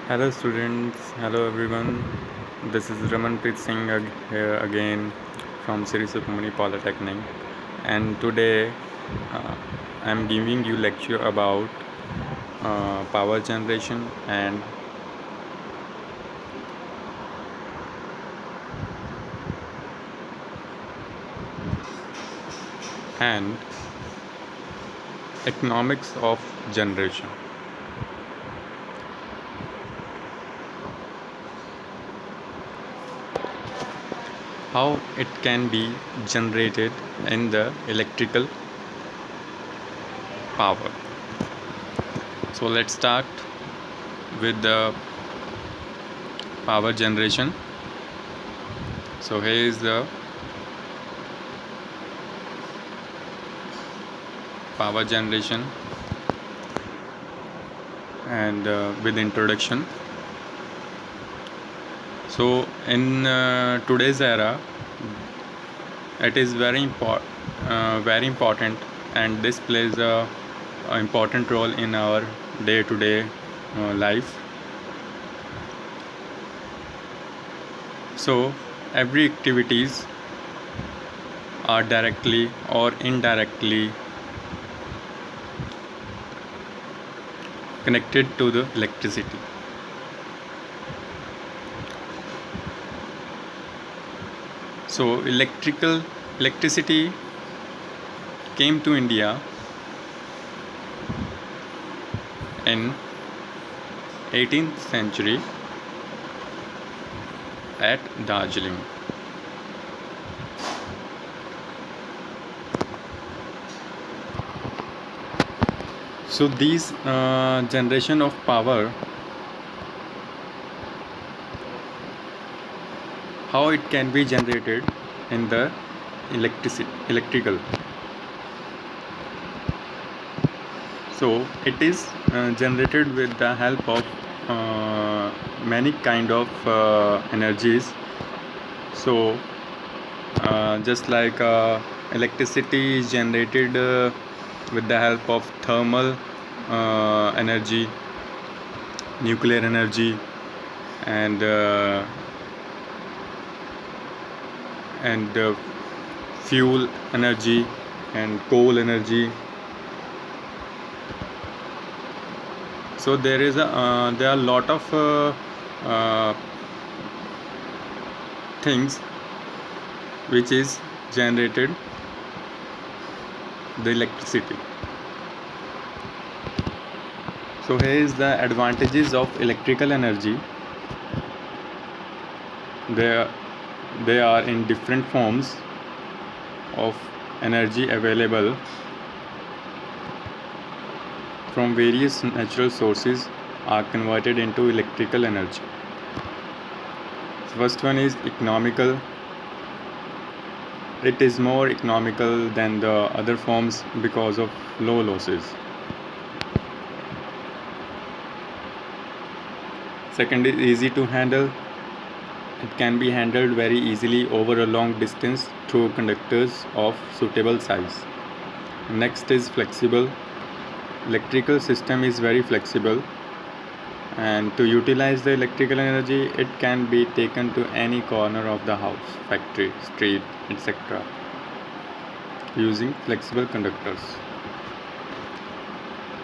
Hello students, hello everyone. This is Ramanpreet Singh here again from Sri Sukhmani Polytechnic, and today uh, I am giving you lecture about power generation and economics of generation. How it can be generated in the electrical power. So let's start with the power generation. So here is the power generation and with introduction. So in today's era, it is very important, and this plays a important role in our day-to-day life. So every activities are directly or indirectly connected to the electricity. So electricity came to India in 18th century at Darjeeling. So these generation of power, how it can be generated in the electrical. So it is generated with the help of many kind of energies. So just like electricity is generated with the help of thermal energy, nuclear energy, and and fuel energy and coal energy. So there are a lot of uh, things which is generated the electricity. So here is the advantages of electrical energy. They they are in different forms of energy available from various natural sources are converted into electrical energy. First one is economical. It is more economical than the other forms because of low losses. Second is easy to handle. It can be handled very easily over a long distance through conductors of suitable size. Next is flexible. Electrical system is very flexible, and to utilize the electrical energy it can be taken to any corner of the house, factory, street, etc. using flexible conductors.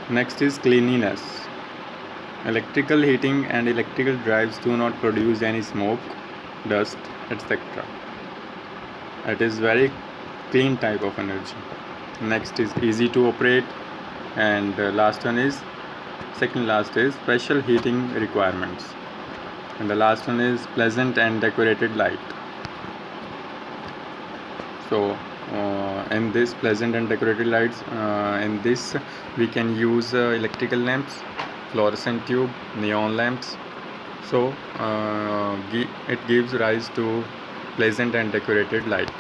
Next is cleanliness. Electrical heating and electrical drives do not produce any smoke, dust, etc. It is very clean type of energy. Next is easy to operate, and last one is second last is special heating requirements, and the last one is pleasant and decorated light. So in this pleasant and decorated lights, in this we can use electrical lamps, fluorescent tube, neon lamps. So it gives rise to pleasant and decorated light.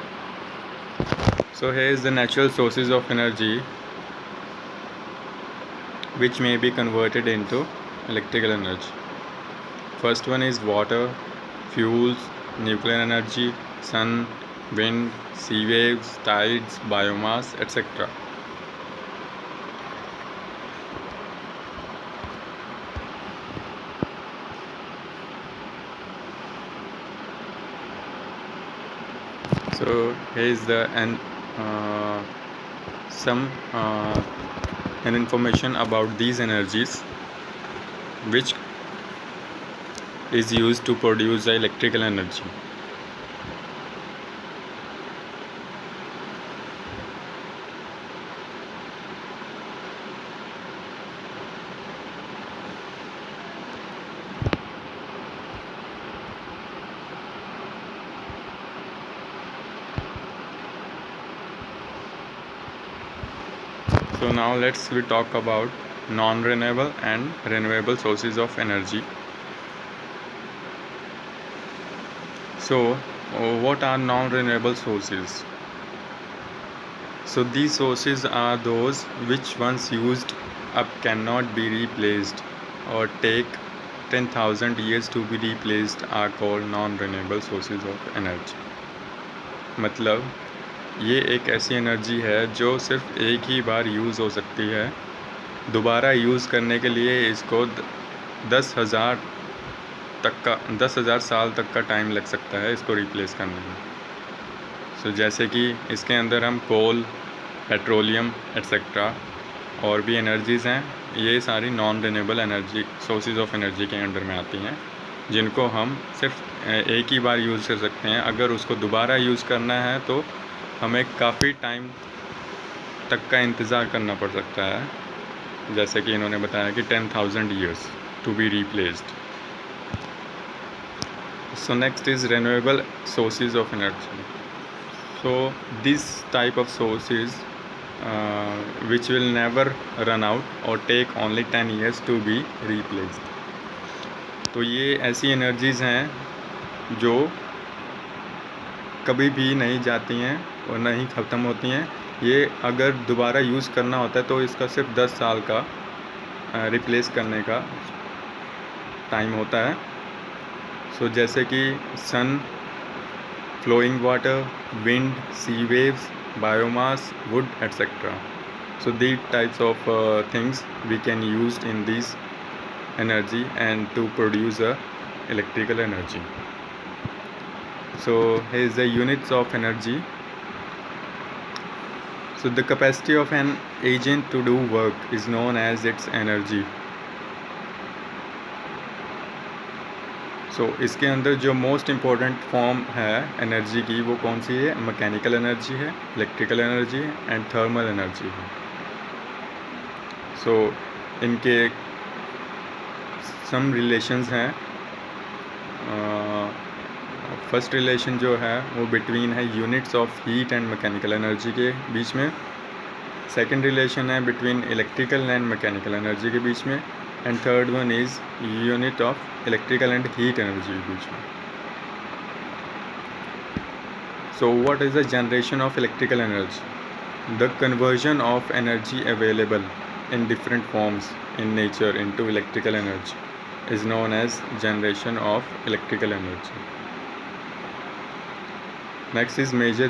So here is the natural sources of energy which may be converted into electrical energy. First one is water, fuels, nuclear energy, sun, wind, sea waves, tides, biomass, etc. So here is the some an information about these energies which is used to produce the electrical energy. So now we talk about non-renewable and renewable sources of energy. So what are non-renewable sources? So these sources are those which once used up cannot be replaced or take 10,000 years to be replaced are called non-renewable sources of energy. मतलब ये एक ऐसी energy है जो सिर्फ एक ही बार use हो सकती है, दोबारा यूज़ करने के लिए इसको 10,000 साल तक का टाइम लग सकता है इसको रिप्लेस करने में। सो जैसे कि इसके अंदर हम कोल, पेट्रोलियम एट्सेट्रा और भी एनर्जीज़ हैं, ये सारी non renewable energy sources of energy के अंडर में आती हैं, जिनको हम सिर्फ एक ही बार यूज़ कर सकते हैं। अगर उसको दोबारा यूज़ करना है तो हमें काफ़ी टाइम तक का इंतज़ार करना पड़ सकता है, जैसे कि इन्होंने बताया कि 10,000 years to be replaced. So next is renewable sources of energy. So this type of sources which will never run out or take only 10 years to be replaced. तो ये ऐसी एनर्जीज़ हैं जो कभी भी नहीं जाती हैं और ना ही ख़त्म होती हैं। ये अगर दोबारा यूज़ करना होता है तो इसका सिर्फ 10 साल का रिप्लेस करने का टाइम होता है। सो जैसे कि सन, flowing water, wind, sea waves, biomass, wood, etc. So these types of things we can use in this energy and to produce electrical energy. So here is the units of energy. So the capacity of an agent to do work is known as its energy. इसके अंदर जो most important form है energy की वो कौन सी है? Mechanical energy है, electrical energy है एंड थर्मल एनर्जी है। इनके सम रिलेशंस हैं। फर्स्ट रिलेशन जो है वो बिटवीन है units of heat and mechanical energy के बीच में। सेकंड रिलेशन है between electrical and mechanical energy के बीच में। And third one is unit of electrical and heat energy के बीच में। So what is the generation of electrical energy? The conversion of energy available in different forms in nature into electrical energy is known as generation of electrical energy. Next is major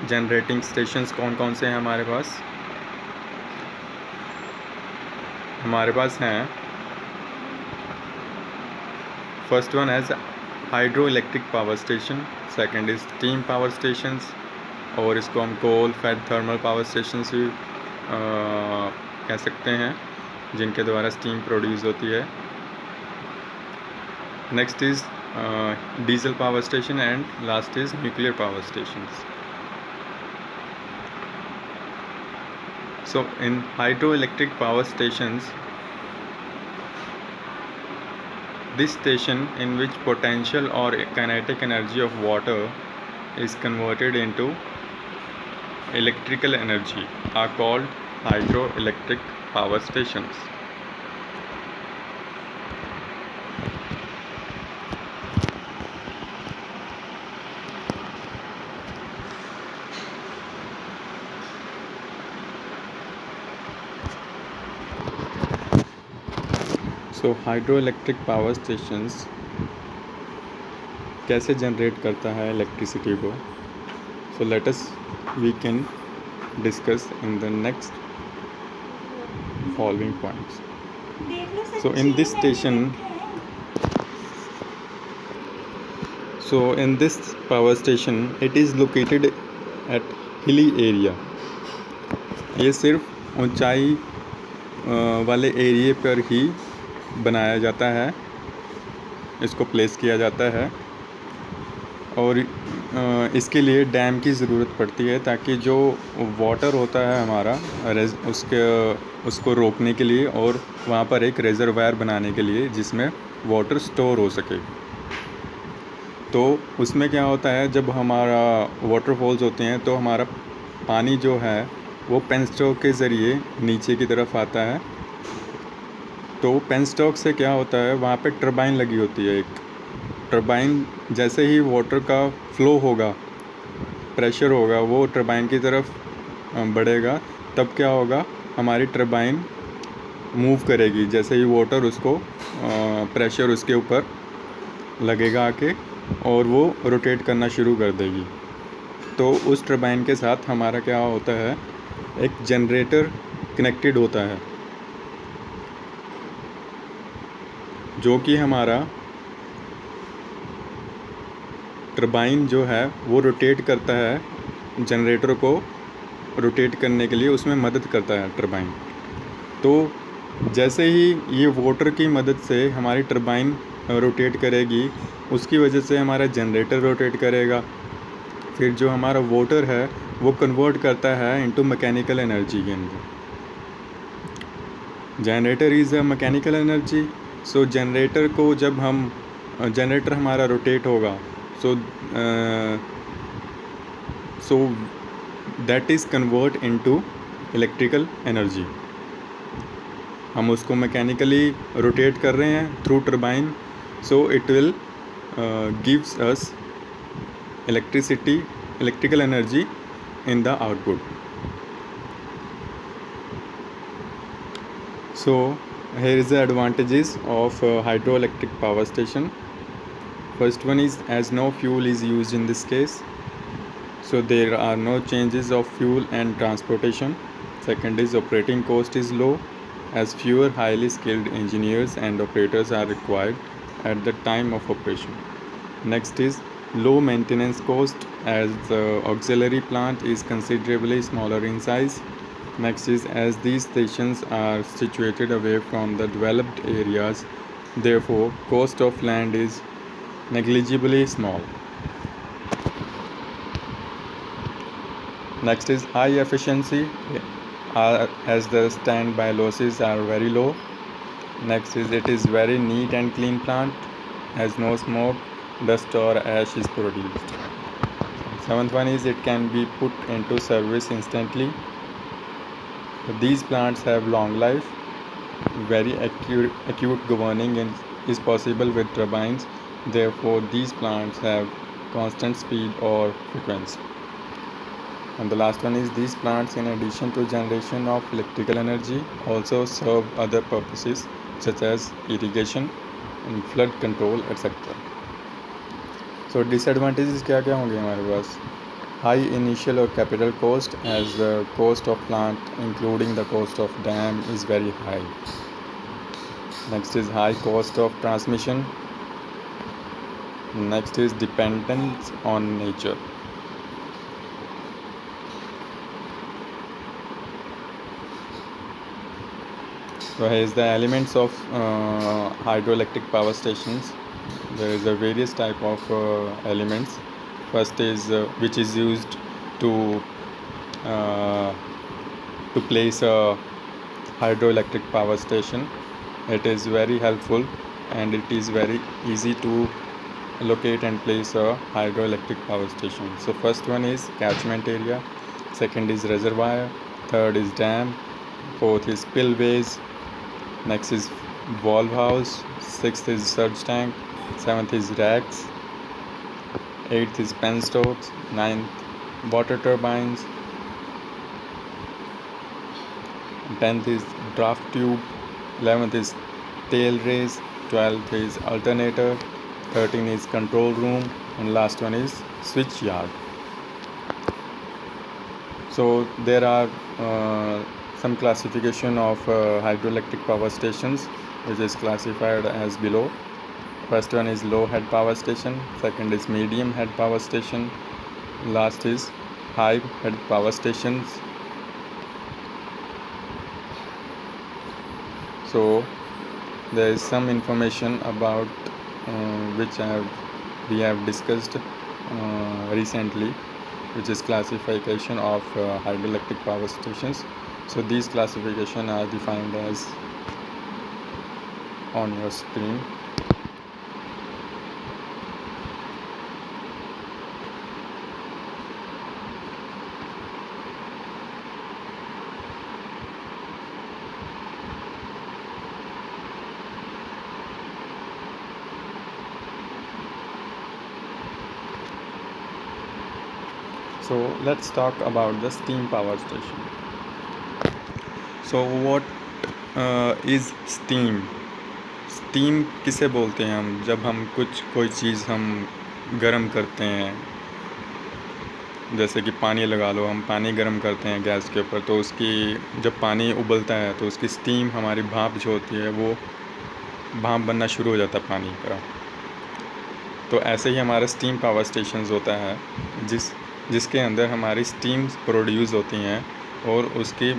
generating stations. कौन कौन से हैं हमारे पास? हमारे पास हैं, first one as hydro electric power station, second is steam power stations, और इसको हम coal fed thermal power stations भी कह सकते हैं, जिनके द्वारा स्टीम प्रोड्यूस होती है। Next is diesel power station and last is nuclear power stations. So in hydroelectric power stations, this station in which potential or kinetic energy of water is converted into electrical energy are called hydroelectric power stations. So hydroelectric power stations कैसे generate करता है electricity को? So let us we can discuss in the next following points. So in this station, So in this power station, it is located at hilly area. ये सिर्फ ऊंचाई वाले एरिए पर ही बनाया जाता है, इसको प्लेस किया जाता है। और इसके लिए डैम की ज़रूरत पड़ती है ताकि जो वाटर होता है हमारा उसको रोकने के लिए और वहाँ पर एक रिजर्वायर बनाने के लिए जिसमें वाटर स्टोर हो सके। तो उसमें क्या होता है, जब हमारा वाटरफॉल्स होते हैं तो हमारा पानी जो है वो पेनस्टॉक के ज़रिए नीचे की तरफ आता है। तो पेनस्टॉक से क्या होता है, वहाँ पे टरबाइन लगी होती है। एक टरबाइन जैसे ही वाटर का फ्लो होगा, प्रेशर होगा, वो टरबाइन की तरफ बढ़ेगा, तब क्या होगा, हमारी टरबाइन मूव करेगी। जैसे ही वाटर उसको प्रेशर उसके ऊपर लगेगा आके, और वो रोटेट करना शुरू कर देगी। तो उस टरबाइन के साथ हमारा क्या होता है, एक जनरेटर कनेक्टेड होता है, जो कि हमारा टरबाइन जो है वो रोटेट करता है, जनरेटर को रोटेट करने के लिए उसमें मदद करता है टरबाइन। तो जैसे ही ये वाटर की मदद से हमारी टरबाइन रोटेट करेगी, उसकी वजह से हमारा जनरेटर रोटेट करेगा। फिर जो हमारा वाटर है वो कन्वर्ट करता है इनटू मैकेनिकल एनर्जी के अंदर। Generator is a mechanical energy. So generator को जब हम जनरेटर हमारा रोटेट होगा, so that is convert into electrical energy। हम उसको मैकेनिकली रोटेट कर रहे हैं through turbine, so it will gives us electrical energy in the output। So here is the advantages of hydroelectric power station। First one is, as no fuel is used in this case, so there are no changes of fuel and transportation. Second is, operating cost is low, as fewer highly skilled engineers and operators are required at the time of operation. Next is low maintenance cost, as the auxiliary plant is considerably smaller in size. Next is, as these stations are situated away from the developed areas, therefore cost of land is negligibly small. Next is high efficiency, as the standby losses are very low. Next is, it is very neat and clean plant, as no smoke, dust or ash is produced. Seventh one is, it can be put into service instantly. These plants have long life. Very acute governing is possible with turbines. Therefore, these plants have constant speed or frequency. And the last one is, these plants, in addition to generation of electrical energy, also serve other purposes such as irrigation and flood control, etc. So disadvantages क्या क्या होंगे हमारे पास? High initial or capital cost, as the cost of plant including the cost of dam is very high. Next is high cost of transmission. Next is dependence on nature. So here is the elements of hydroelectric power stations. There is a various type of elements. First is which is used to place a hydroelectric power station. It is very helpful and it is very easy to locate and place a hydroelectric power station. So first one is catchment area, second is reservoir, third is dam, fourth is spillways, next is valve house, sixth is surge tank, seventh is racks, eighth is penstocks, ninth water turbines, 10th is draft tube, 11th is tail race, 12th is alternator, 13th is control room, and last one is switch yard. So there are some classification of hydroelectric power stations, which is classified as below. First one is low head power station, second is medium head power station, last is high head power stations. So there is some information about which we have discussed recently, which is classification of hydroelectric power stations. So these classification are defined as on your screen. So let's talk about the steam power station. So what is steam? Steam किसे बोलते हैं हम? जब हम कोई चीज़ हम गर्म करते हैं, जैसे कि पानी लगा लो, हम पानी गर्म करते हैं गैस के ऊपर, तो उसकी जब पानी उबलता है तो उसकी स्टीम, हमारी भाप जो होती है वो भाप बनना शुरू हो जाता है पानी का। तो ऐसे ही हमारा स्टीम पावर स्टेशंस होता है जिसके अंदर हमारी स्टीम प्रोड्यूस होती हैं और उसकी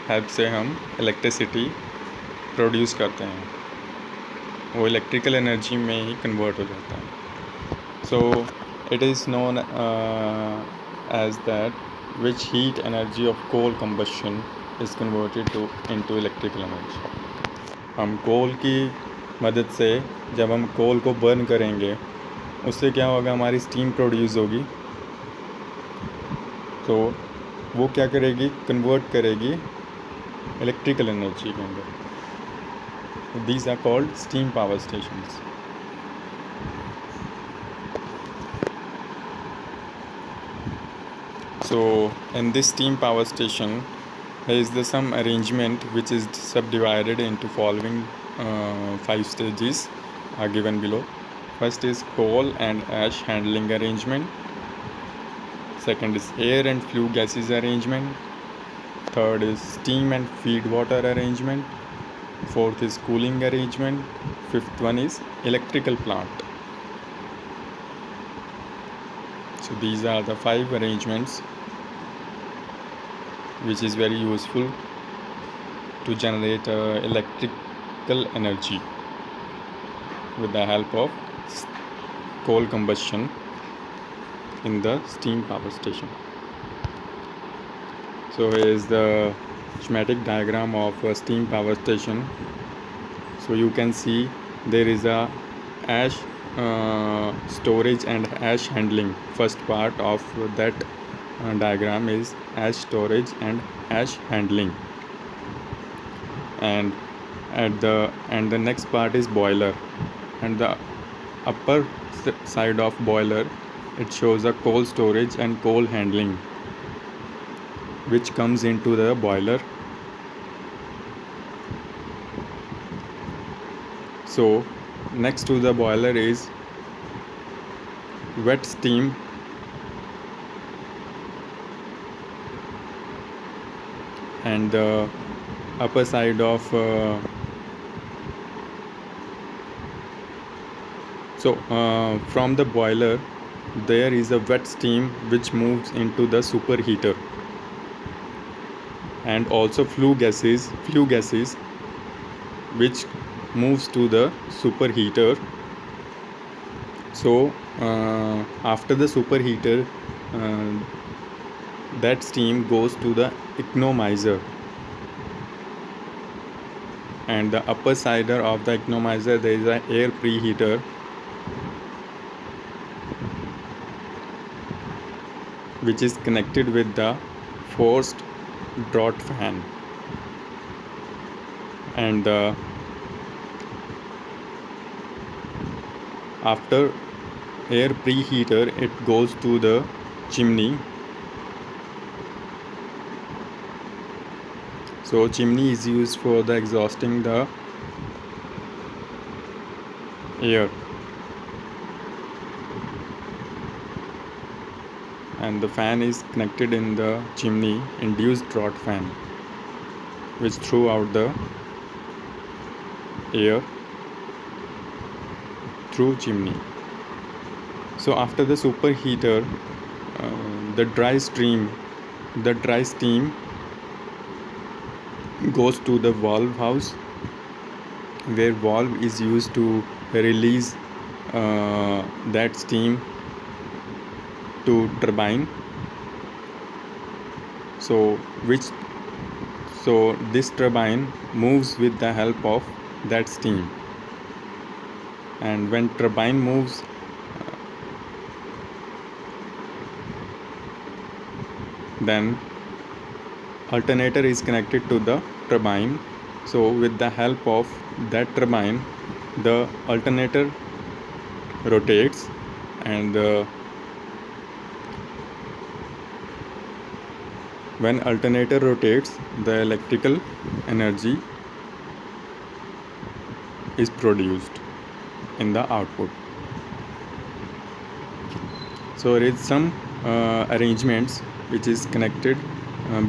हेल्प से हम इलेक्ट्रिसिटी प्रोड्यूस करते हैं, वो इलेक्ट्रिकल एनर्जी में ही कन्वर्ट हो जाता है। So it is known as that which heat energy of coal combustion is converted into electrical energy. हम कोल की मदद से जब हम कोल को बर्न करेंगे, उससे क्या होगा, हमारी स्टीम प्रोड्यूस होगी, तो वो क्या करेगी, कन्वर्ट करेगी इलेक्ट्रिकल एनर्जी के अंदर। These are called steam power stations. So in this steam power station, there is some arrangement which is subdivided into following 5 stages are given below. First is coal and ash handling arrangement. Second is air and flue gases arrangement. Third is steam and feed water arrangement. Fourth is cooling arrangement. Fifth one is electrical plant. So these are the 5 arrangements which is very useful to generate electrical energy with the help of coal combustion in the steam power station. So here is the schematic diagram of a steam power station. So you can see there is a ash storage and ash handling. First part of that diagram is ash storage and ash handling, and the next part is boiler, and the upper side of boiler, it shows a coal storage and coal handling which comes into the boiler. So next to the boiler is wet steam, and the upper side of from the boiler there is a wet steam which moves into the superheater, and also flue gases which moves to the superheater. So after the superheater, that steam goes to the economizer, and the upper side of the economizer there is an air preheater which is connected with the forced draught fan, and after air preheater it goes to the chimney. So chimney is used for the exhausting the air, and the fan is connected in the chimney, induced draught fan, which throw out the air through chimney. So after the superheater, the dry steam goes to the valve house, where valve is used to release that steam to turbine. So which so this turbine moves with the help of that steam, and when turbine moves, then alternator is connected to the turbine. So with the help of that turbine, the alternator rotates, and when alternator rotates, the electrical energy is produced in the output. So there is some arrangements which is connected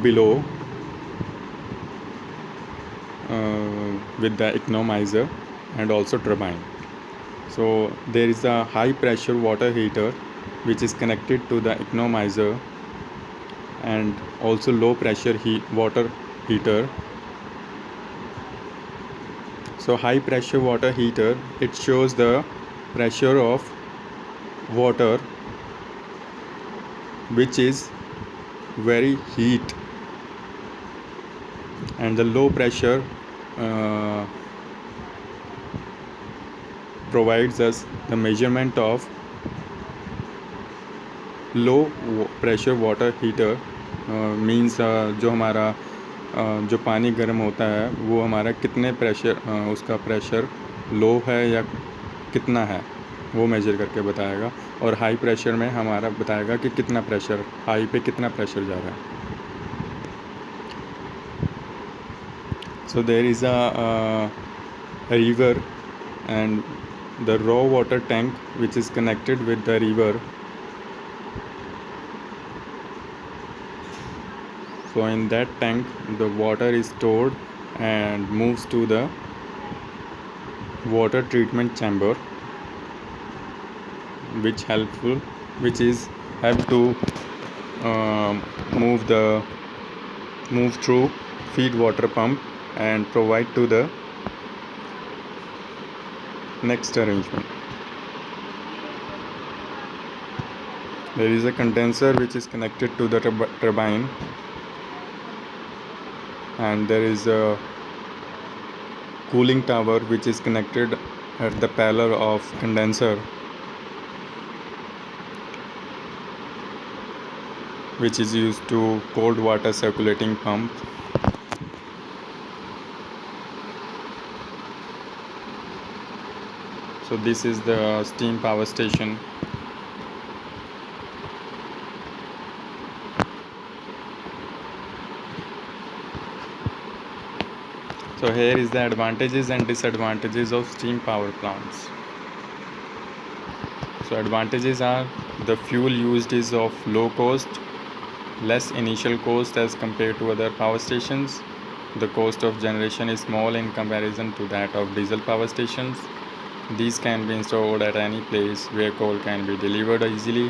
below with the economizer and also turbine. So there is a high pressure water heater which is connected to the economizer, and also low pressure water heater. So high pressure water heater, it shows the pressure of water which is very heat, and the low pressure provides us the measurement of low pressure water heater means जो हमारा जो पानी गर्म होता है वो हमारा कितने प्रेशर उसका प्रेशर लो है या कितना है वो मेजर करके बताएगा, और हाई प्रेशर में हमारा बताएगा कि कितना प्रेशर हाई पे कितना प्रेशर जा रहा है. So there is a river, and the raw water tank which is connected with the river. So in that tank the water is stored and moves to the water treatment chamber, which is have to move through feed water pump and provide to the next arrangement. There is a condenser which is connected to the turbine, and there is a cooling tower which is connected at the parallel of condenser, which is used to cold water circulating pump. So this is the steam power station. So here is the advantages and disadvantages of steam power plants. So advantages are the fuel used is of low cost, less initial cost as compared to other power stations. The cost of generation is small in comparison to that of diesel power stations. These can be installed at any place where coal can be delivered easily.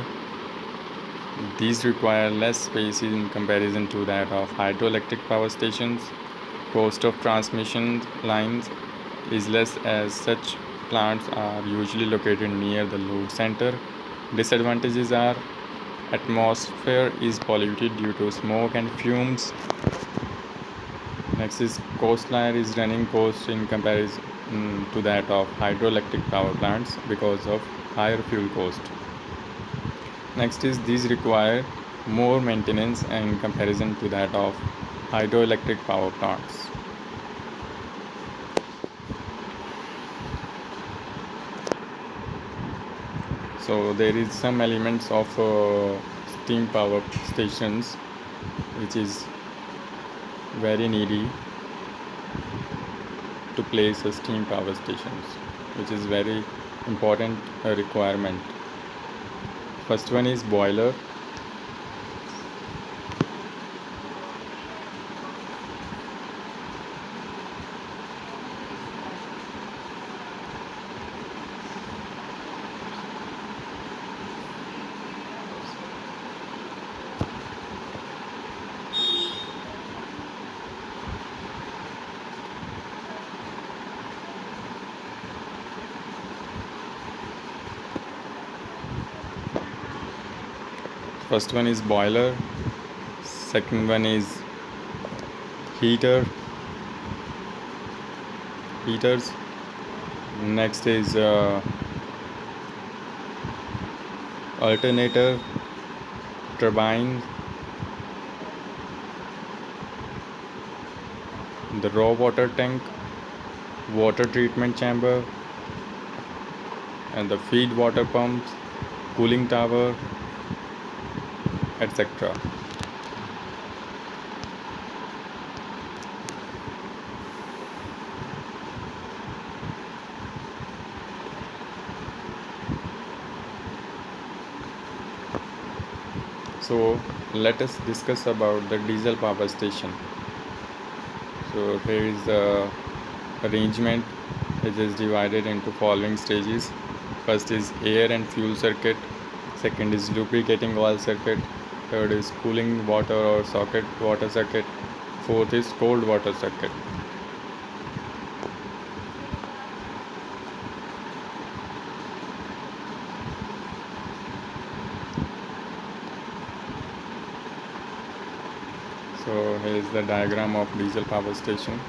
These require less space in comparison to that of hydroelectric power stations. Cost of transmission lines is less as such plants are usually located near the load center. Disadvantages are atmosphere is polluted due to smoke and fumes. Next is coastline is running cost in comparison to that of hydroelectric power plants because of higher fuel cost. Next is these require more maintenance in comparison to that of hydroelectric power plants. So there is some elements of steam power stations which is very needy to place a steam power stations, which is very important requirement. First one is boiler. First one is boiler, second one is heaters. Next is alternator, turbine, the raw water tank, water treatment chamber, and the feed water pumps, cooling tower, etc. So let us discuss about the diesel power station. So here is the arrangement. It is divided into following stages. First is air and fuel circuit, second is lubricating oil circuit, third is cooling water or socket water circuit, fourth is cold water circuit. So here is the diagram of diesel power station.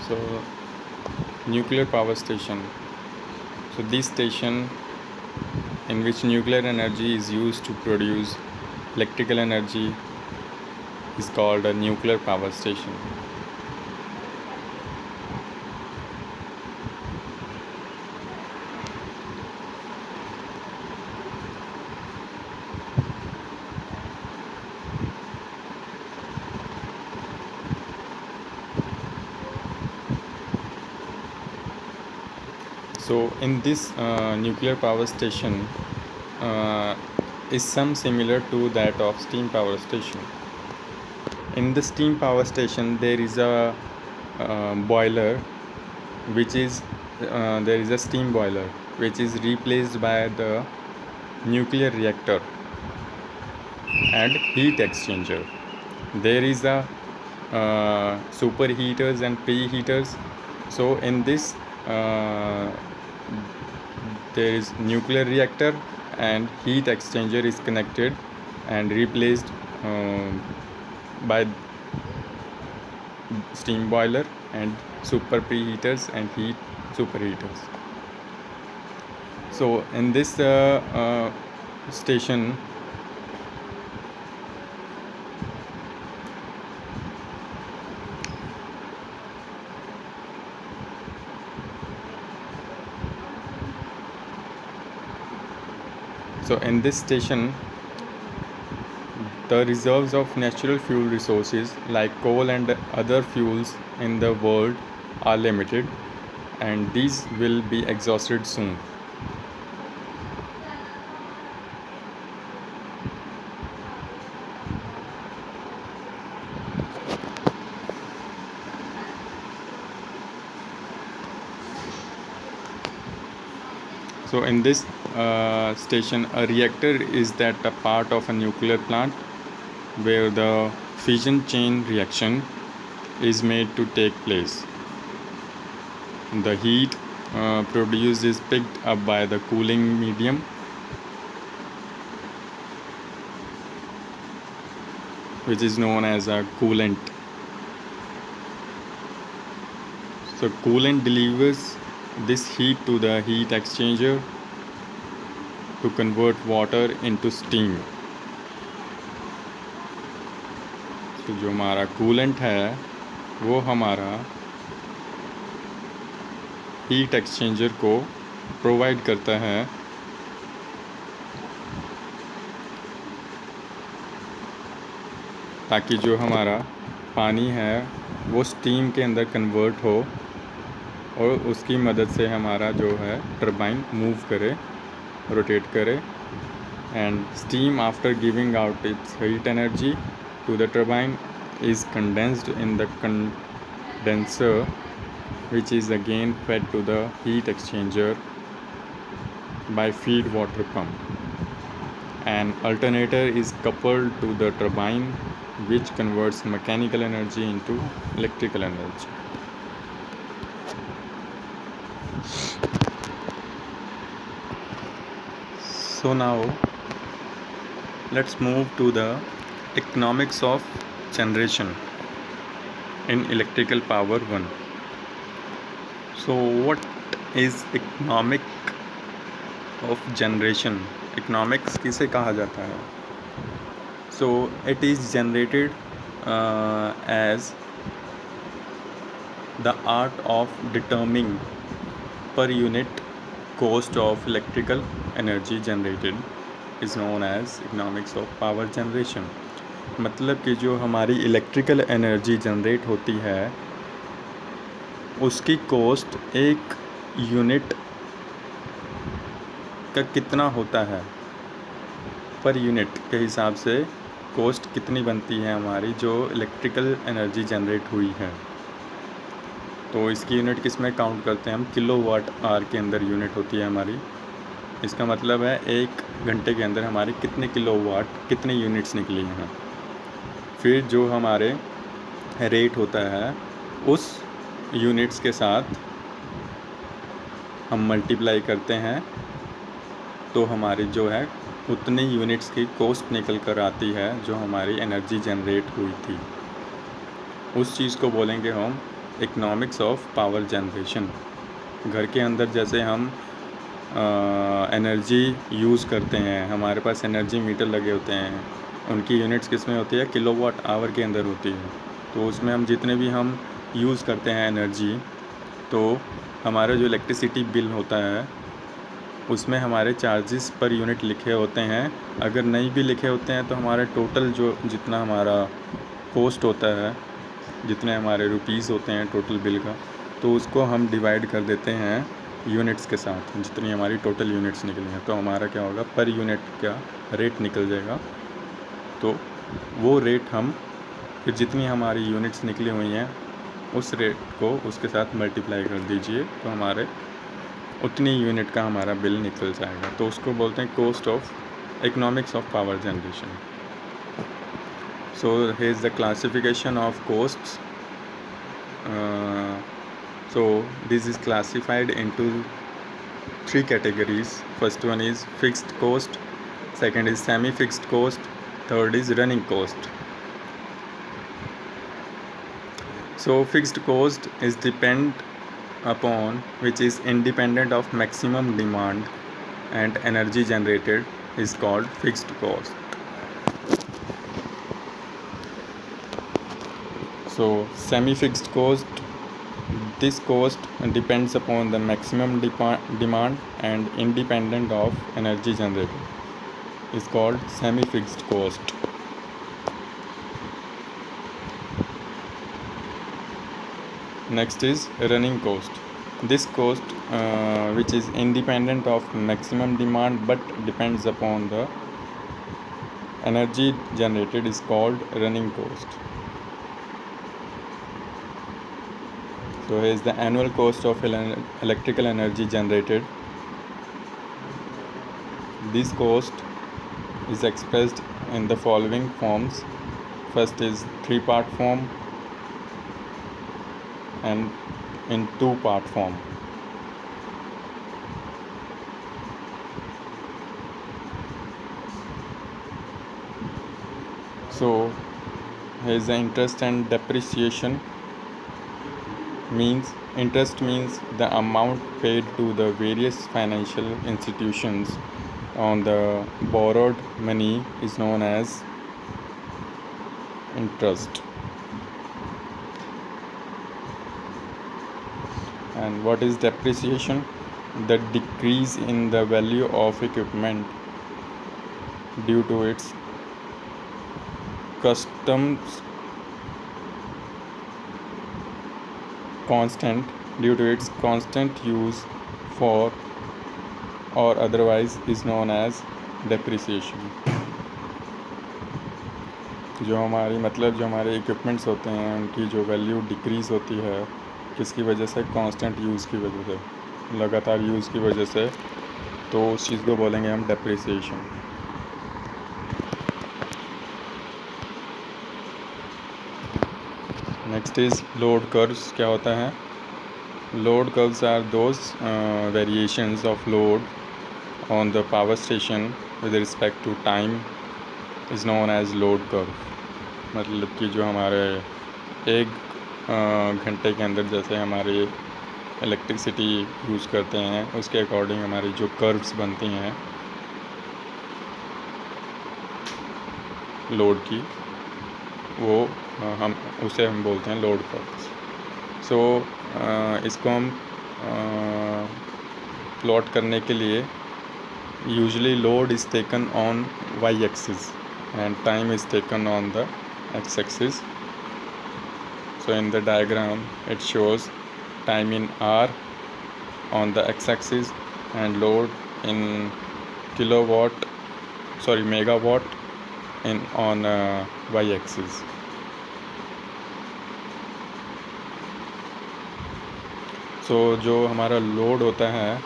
So nuclear power station. So this station in which nuclear energy is used to produce electrical energy is called a nuclear power station. So in this nuclear power station is some similar to that of steam power station. In the steam power station there is a boiler which is there is a steam boiler which is replaced by the nuclear reactor and heat exchanger. There is a superheaters and preheaters. So in this there is nuclear reactor and heat exchanger is connected and replaced by steam boiler and super preheaters and heat superheaters. So in this station the reserves of natural fuel resources like coal and other fuels in the world are limited, and these will be exhausted soon. So in this station, a reactor is that a part of a nuclear plant where the fission chain reaction is made to take place. The heat produced is picked up by the cooling medium, which is known as a coolant. So coolant delivers this heat to the heat exchanger to convert water into steam. तो जो हमारा coolant है वो हमारा heat exchanger को provide करता है ताकि जो हमारा पानी है वो स्टीम के अंदर कन्वर्ट हो और उसकी मदद से हमारा जो है टरबाइन मूव करे रोटेट करे, and steam after giving out its heat energy to the turbine is condensed in the condenser, which is again fed to the heat exchanger by feed water pump. An alternator is coupled to the turbine, which converts mechanical energy into electrical energy. So now let's move to the economics of generation in electrical power 1. So what is economic of generation? Economics किसे कहा जाता है? So it is generated as the art of determining per unit cost of electrical energy generated is known as economics of power generation. मतलब कि जो हमारी electrical energy generate होती है उसकी कॉस्ट एक यूनिट का कितना होता है, पर यूनिट के हिसाब से कॉस्ट कितनी बनती है हमारी जो इलेक्ट्रिकल एनर्जी जनरेट हुई है। तो इसकी यूनिट किस में काउंट करते हैं हम? किलोवाट आवर के अंदर यूनिट होती है हमारी। इसका मतलब है 1 घंटे के अंदर हमारी कितने किलोवाट, कितने यूनिट्स निकली हैं। फिर जो हमारे रेट होता है उस यूनिट्स के साथ हम मल्टीप्लाई करते हैं तो हमारी जो है उतनी यूनिट्स की कॉस्ट निकल कर आती है जो हमारी एनर्जी जनरेट हुई थी। उस चीज़ को बोलेंगे हम इकोनॉमिक्स ऑफ पावर जनरेशन। घर के अंदर जैसे हम एनर्जी यूज़ करते हैं, हमारे पास एनर्जी मीटर लगे होते हैं, उनकी यूनिट्स किस में होती है? किलोवाट आवर के अंदर होती है। तो उसमें हम जितने भी हम यूज़ करते हैं एनर्जी, तो हमारा जो इलेक्ट्रिसिटी बिल होता है उसमें हमारे चार्जेस पर यूनिट लिखे होते हैं। अगर नहीं भी लिखे होते हैं तो हमारा टोटल जो जितना हमारा कॉस्ट होता है, जितने हमारे रुपीज़ होते हैं टोटल बिल का, तो उसको हम डिवाइड कर देते हैं यूनिट्स के साथ, जितनी हमारी टोटल यूनिट्स निकली हैं। तो हमारा क्या होगा? पर यूनिट का रेट निकल जाएगा। तो वो रेट हम फिर जितनी हमारी यूनिट्स निकली हुई हैं उस रेट को उसके साथ मल्टीप्लाई कर दीजिए तो हमारे उतनी यूनिट का हमारा बिल निकल जाएगा। तो उसको बोलते हैं cost of economics of power generation. So here is the classification of costs. So this is classified into 3 categories. First one is fixed cost, second is semi-fixed cost, third is running cost. So fixed cost is depend upon which is independent of maximum demand and energy generated is called fixed cost. So semi-fixed cost, this cost depends upon the maximum demand and independent of energy generated is called semi-fixed cost. Next is running cost. This cost which is independent of maximum demand but depends upon the energy generated is called running cost. So here is the annual cost of electrical energy generated. This cost is expressed in the following forms. First is 3-part form and in 2-part form. So here is the interest and depreciation. Interest means the amount paid to the various financial institutions on the borrowed money is known as interest. And what is depreciation? The decrease in the value of equipment due to its customs constant use for or otherwise is known as depreciation. जो हमारे equipments होते हैं उनकी जो value decrease होती है, किसकी वजह से? कांस्टेंट यूज़ की वजह से, लगातार यूज़ की वजह से, तो उस चीज़ को बोलेंगे हम depreciation. Next is load curves. क्या होता है? Load curves are those variations of load on the power station with respect to time is known as load curve. मतलब कि जो हमारे एक घंटे के अंदर जैसे हमारे इलेक्ट्रिसिटी यूज़ करते हैं, उसके अकॉर्डिंग हमारी जो कर्व्स बनती हैं लोड की, वो हम बोलते हैं लोड कर्व्स। सो इसको हम प्लॉट करने के लिए usually load is taken on Y axis and time is taken on the x-axis. So in the diagram it shows time in hour on the x-axis and load in megawatt in on y-axis. So जो हमारा load होता है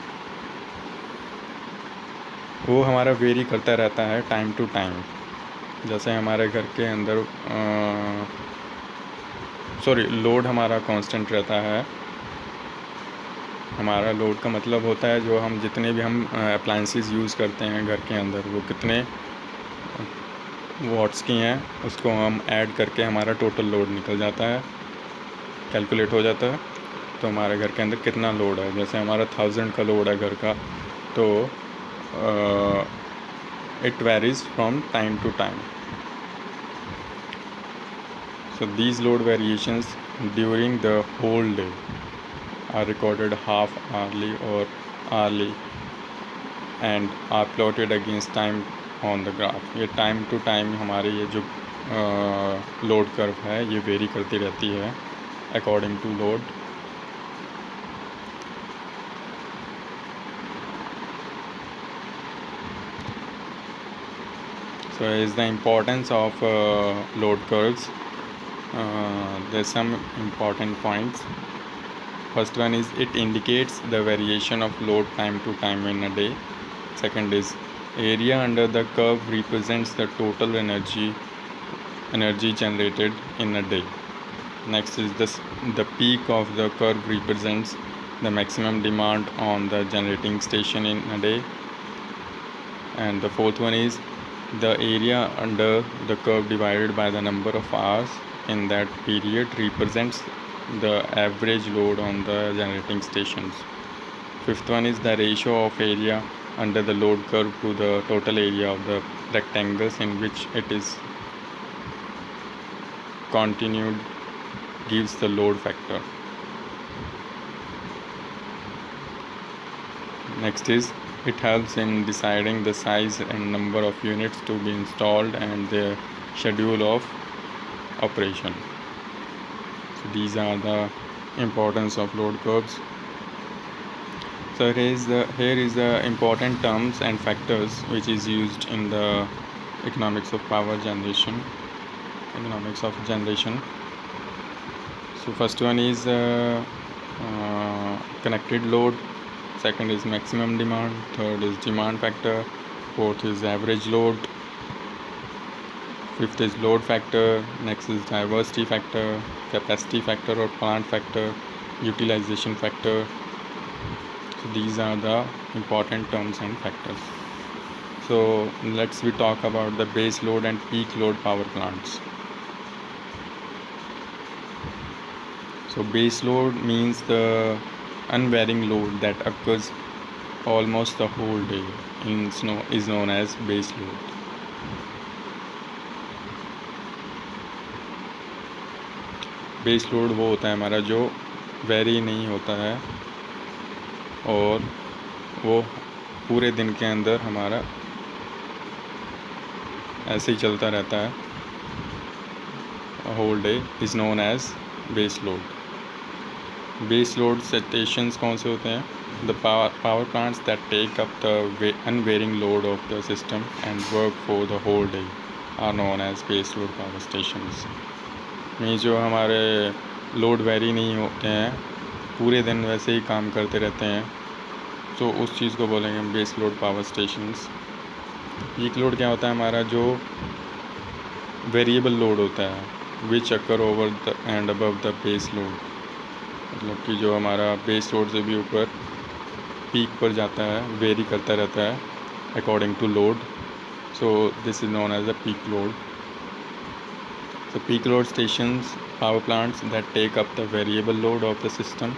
वो हमारा very करता रहता है time to time. जैसे हमारे घर के अंदर लोड हमारा कांस्टेंट रहता है। हमारा लोड का मतलब होता है जो हम जितने भी हम अप्लायंसेस यूज़ करते हैं घर के अंदर, वो कितने वाट्स की हैं, उसको हम ऐड करके हमारा टोटल लोड निकल जाता है, कैलकुलेट हो जाता है। तो हमारे घर के अंदर कितना लोड है, जैसे हमारा 1000 का लोड है घर का, तो it varies from time to time. So these load variations during the whole day are recorded half hourly or hourly and are plotted against time on the graph. ये टाइम टू टाइम हमारे ये जो load curve है ये very करती रहती है according to load. So is the importance of load curves. There's some important points. First one is it indicates the variation of load time to time in a day. Second is area under the curve represents the total energy generated in a day. Next is the peak of the curve represents the maximum demand on the generating station in a day. And the fourth one is the area under the curve divided by the number of hours in that period represents the average load on the generating stations. Fifth one is the ratio of area under the load curve to the total area of the rectangles in which it is continued gives the load factor. Next is it helps in deciding the size and number of units to be installed and the schedule of operation. So these are the importance of load curves. So here is the important terms and factors which is used in the economics of generation. So first one is connected load. Second is maximum demand. Third is demand factor. Fourth is average load. Fifth is load factor. Next is diversity factor, capacity factor or plant factor, utilization factor. So these are the important terms and factors. So let's we talk about the base load and peak load power plants. So base load means the unvarying load that occurs almost the whole day is known as base load. Base load वो होता है हमारा जो very नहीं होता है और वो पूरे दिन के अंदर हमारा ऐसे ही चलता रहता है, whole day is known as base load. Base load stations कौन से होते हैं? The power plants that take up the unvarying load of the system and work for the whole day are known as base load power stations. ये जो हमारे load very नहीं होते हैं, पूरे दिन वैसे ही काम करते रहते हैं, तो उस चीज़ को बोलेंगे base load power stations. Peak load क्या होता है? हमारा जो वेरिएबल लोड होता है which occur over the and above the base load, मतलब कि जो हमारा बेस लोड से भी ऊपर पीक पर जाता है, वेरी करता रहता है according to load, so this is known as the peak load. So peak load stations, power plants that take up the variable load of the system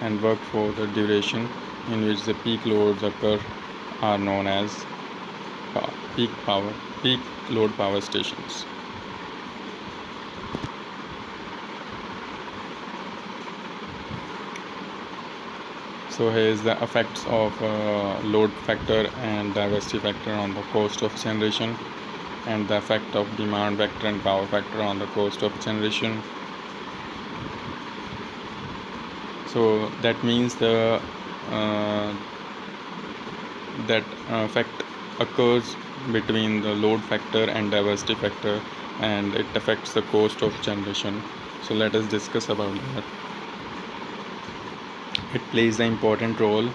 and work for the duration in which the peak loads occur are known as peak load power stations. So here is the effects of load factor and diversity factor on the cost of generation, and the effect of demand factor and power factor on the cost of generation. So that means the uh, that effect occurs between the load factor and diversity factor, and it affects the cost of generation. So let us discuss about that. It plays an important role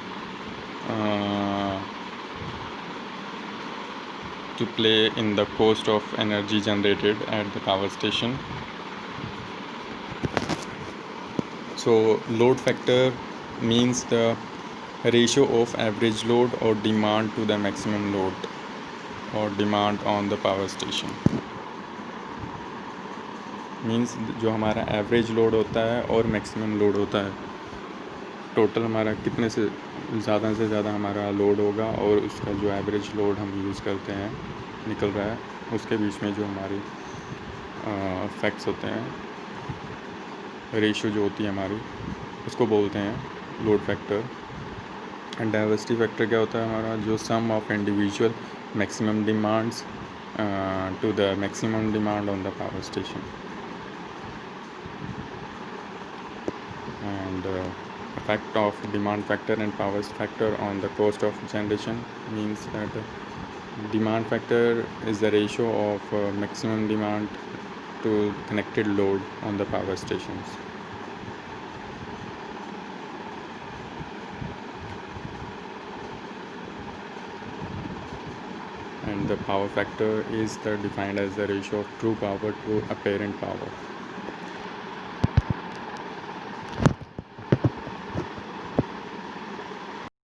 uh, to play in the cost of energy generated at the power station. So load factor means the ratio of average load or demand to the maximum load or demand on the power station. Means जो हमारा average load होता है और maximum load होता है, total हमारा कितने से ज़्यादा हमारा लोड होगा और उसका जो एवरेज लोड हम यूज़ करते हैं निकल रहा है, उसके बीच में जो हमारी फैक्ट्स होते हैं, रेशियो जो होती है हमारी, उसको बोलते हैं load factor. And diversity factor क्या होता है? हमारा जो sum of individual maximum demands to the maximum demand on the power station. And effect of demand factor and power factor on the cost of generation means that demand factor is the ratio of maximum demand to connected load on the power stations. And the power factor is defined as the ratio of true power to apparent power.